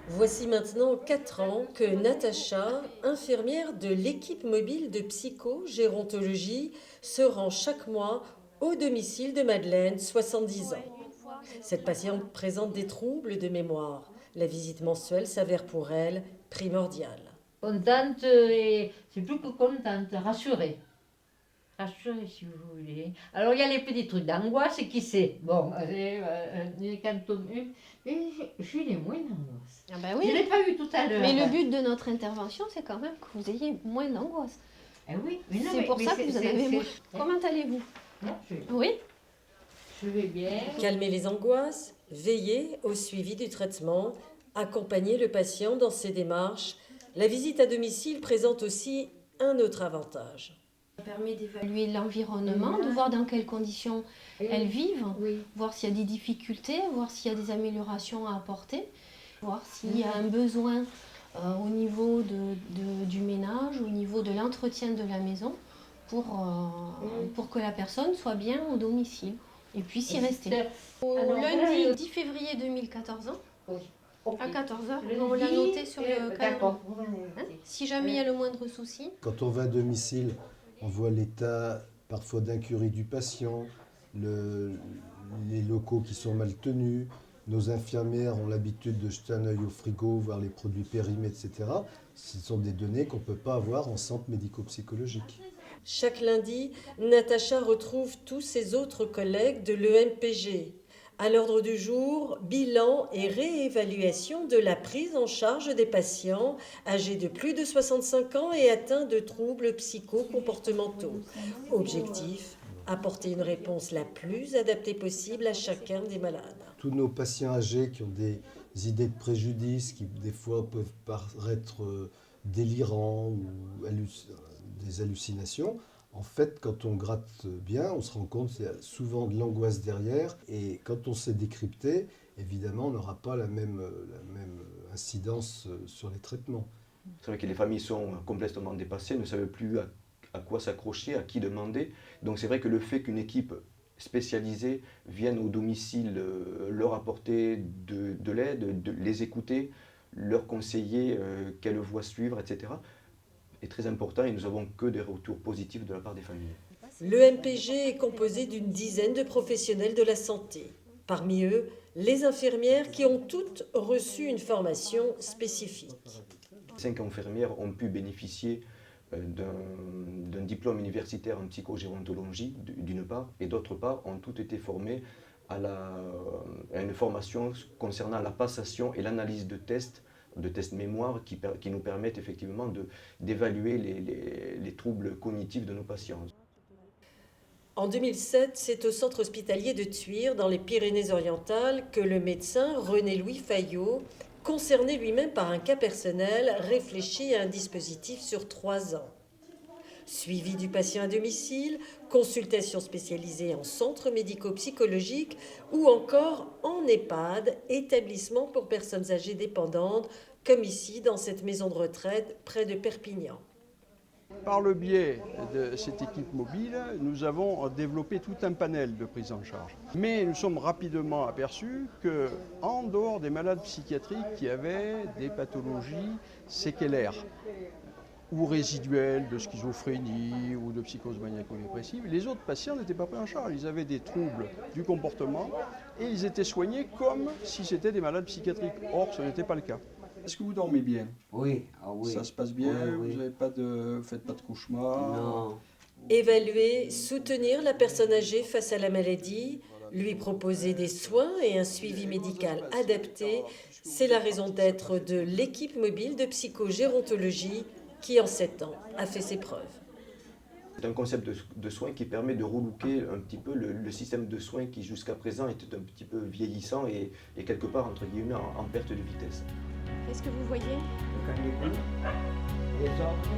Voici maintenant 4 ans que Natacha, infirmière de l'équipe mobile de psychogérontologie, se rend chaque mois au domicile de Madeleine, 70 ans. Cette patiente présente des troubles de mémoire. La visite mensuelle s'avère pour elle primordiale. Contente et c'est plus que contente, rassurée. Rassurée si vous voulez. Alors il y a les petits trucs d'angoisse qui c'est. Bon, quand on... Mais j'ai les moins d'angoisse. Ah bah Je oui. ne l'ai pas eu tout à l'heure. Mais le but de notre intervention, c'est quand même que vous ayez moins d'angoisse. Eh oui, mais non, C'est pour ça que vous en avez moins. c'est- Comment allez-vous? Non, Oui. je vais bien. Calmer les angoisses, veiller au suivi du traitement, accompagner le patient dans ses démarches. La visite à domicile présente aussi un autre avantage. Ça permet d'évaluer l'environnement, de voir dans quelles conditions elles vivent, Oui. voir s'il y a des difficultés, voir s'il y a des améliorations à apporter, voir s'il y a un besoin au niveau du ménage, au niveau de l'entretien de la maison, pour que la personne soit bien au domicile et puisse y rester. Au lundi 10 février 2014, à 14h, on l'a noté sur le calendrier. D'accord. Hein, si jamais il y a le moindre souci. Quand on va à domicile, on voit l'état parfois d'incurie du patient, les locaux qui sont mal tenus. Nos infirmières ont l'habitude de jeter un œil au frigo, voir les produits périmés, etc. Ce sont des données qu'on ne peut pas avoir en centre médico-psychologique. Chaque lundi, Natacha retrouve tous ses autres collègues de l'EMPG. À l'ordre du jour, bilan et réévaluation de la prise en charge des patients âgés de plus de 65 ans et atteints de troubles psychocomportementaux. Objectif, apporter une réponse la plus adaptée possible à chacun des malades. Tous nos patients âgés qui ont des idées de préjudice, qui des fois peuvent paraître délirants ou des hallucinations, en fait, quand on gratte bien, on se rend compte qu'il y a souvent de l'angoisse derrière. Et quand on sait décrypter, évidemment, on n'aura pas la même incidence sur les traitements. C'est vrai que les familles sont complètement dépassées, ne savent plus à quoi s'accrocher, à qui demander. Donc c'est vrai que le fait qu'une équipe spécialisée vienne au domicile leur apporter de l'aide, les écouter, leur conseiller quelle voie suivre, etc., est très important et nous n'avons que des retours positifs de la part des familles. L'EMPG est composé d'une dizaine de professionnels de la santé. Parmi eux, les infirmières qui ont toutes reçu une formation spécifique. 5 infirmières ont pu bénéficier d'un diplôme universitaire en psychogérontologie, d'une part, et d'autre part, ont toutes été formées à une formation concernant la passation et l'analyse de tests mémoire qui nous permettent effectivement d'évaluer les troubles cognitifs de nos patients. En 2007, c'est au centre hospitalier de Thuir, dans les Pyrénées-Orientales, que le médecin René-Louis Fayot, concerné lui-même par un cas personnel, réfléchit à un dispositif sur 3 ans. Suivi du patient à domicile, consultation spécialisée en centre médico-psychologique ou encore en EHPAD, établissement pour personnes âgées dépendantes, comme ici dans cette maison de retraite près de Perpignan. Par le biais de cette équipe mobile, nous avons développé tout un panel de prise en charge. Mais nous sommes rapidement aperçus qu'en dehors des malades psychiatriques qui avaient des pathologies séquelaires ou résiduelles de schizophrénie ou de psychose maniaco-dépressive, les autres patients n'étaient pas pris en charge. Ils avaient des troubles du comportement et ils étaient soignés comme si c'était des malades psychiatriques. Or, ce n'était pas le cas. Est-ce que vous dormez bien? Oui, ah oui. Ça se passe bien, Oui, oui. vous faites pas de cauchemars? Non. Évaluer, soutenir la personne âgée face à la maladie, lui proposer des soins et un suivi médical adapté, c'est la raison d'être de l'équipe mobile de psychogérontologie qui, en 7 ans, a fait ses preuves. C'est un concept de soins qui permet de relooker un petit peu le système de soins qui jusqu'à présent était un petit peu vieillissant et quelque part entre guillemets en perte de vitesse. Qu'est-ce que vous voyez? Le canicule, les ordres,